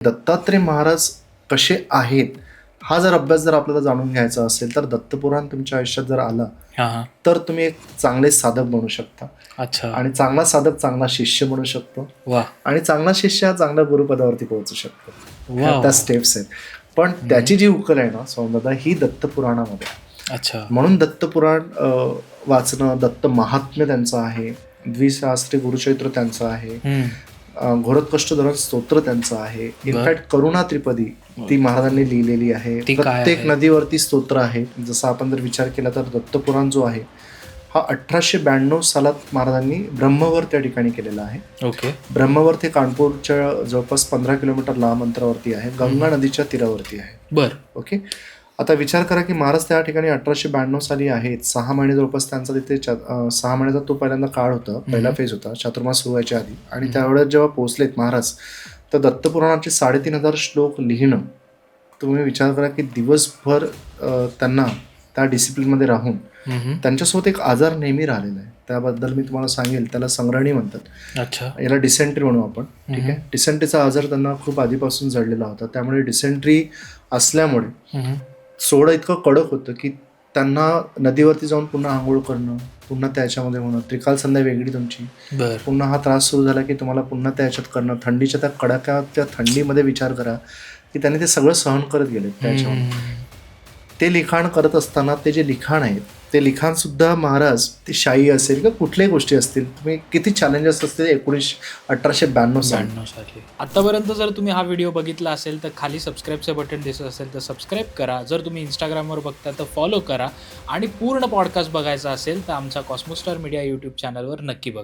दत्तात्रय महाराज कसे आहेत हा जर अभ्यास जर आपल्याला जाणून घ्यायचा असेल तर दत्तपुराण तुमच्या आयुष्यात जर आला हां. तर तुम्ही एक चांगले साधक बनू शकता अच्छा. आणि चांगला साधक चांगला शिष्य बनू शकतो वाह! आणि चांगला शिष्य हा चांगल्या गुरुपदावरती पोहोचू शकतो. ह्या वाव! त्या स्टेप्स आहेत. पण त्याची जी उकल आहे ना सौंदर्य ही दत्तपुराणामध्ये आहे. अच्छा. म्हणून दत्तपुराण वाचणं, दत्त महात्म्य त्यांचं आहे, द्विसहस्त्री गुरुचरित्र त्यांचं आहे, हं. घोरतकष्टधरण स्तोत्र त्यांचं आहे, इनफॅक्ट करुणा त्रिपदी ती महाराजांनी लिहिलेली आहे. ती काय प्रत्येक आहे? नदीवरती स्तोत्र आहे. जसं आपण जर विचार केला तर दत्तपुराण जो आहे हा 1892 सालात महाराजांनी ब्रह्मवर त्या ठिकाणी केलेला आहे. ओके. ब्रह्मवर ते कानपूरच्या जवळपास 15 किलोमीटर लांब अंतरावरती आहे, गंगा नदीच्या तीरावरती आहे. बरं. ओके. आता विचार करा की महाराज त्या ठिकाणी 1892 साली आहेत. 6 महिने जवळपास त्यांचा तिथे 6 महिन्याचा तो पहिल्यांदा काळ होता, पहिला फेज होता चातुर्मास सुरू व्हायच्या आधी. आणि त्यावेळेस जेव्हा पोहोचलेत महाराज तर दत्तपुराणाचे 3500 श्लोक लिहिणं, तुम्ही विचार करा की दिवसभर त्यांना त्या डिसिप्लिनमध्ये राहून त्यांच्यासोबत एक आजार नेहमी राहिलेला आहे. त्याबद्दल मी तुम्हाला सांगेल, त्याला संग्रहणी म्हणतात. अच्छा. याला डिसेंट्री म्हणू आपण. ठीक आहे. डिसेंट्रीचा आजार त्यांना खूप आधीपासून जडलेला होता. त्यामुळे डिसेंट्री असल्यामुळे सोडं इतकं कडक होतं की त्यांना नदीवरती जाऊन पुन्हा आंघोळ करणं, पुन्हा त्याच्यामध्ये होणं, त्रिकाल संध्या वेगळी तुमची, बरं. पुन्हा हा त्रास सुरू झाला की तुम्हाला पुन्हा त्याच्यात करणं, थंडीच्या त्या कडाक्याच्या थंडीमध्ये विचार करा की त्यांनी ते सगळं सहन करत गेले. त्याच्यावर ते लिखाण करत असताना ते जे लिखाण आहे ते लिखाणसुद्धा महाराज ते शाही असेल किंवा कुठल्याही गोष्टी असतील, तुम्ही किती चॅलेंजेस असतील 1892 साली. आतापर्यंत जर तुम्ही हा व्हिडिओ बघितला असेल तर खाली सबस्क्राईबचं बटन दिसत असेल तर सबस्क्राईब करा. जर तुम्ही इंस्टाग्रामवर बघता तर फॉलो करा आणि पूर्ण पॉडकास्ट बघायचा असेल तर आमचा कॉस्मोस्टार मीडिया यूट्यूब चॅनलवर नक्की बघा.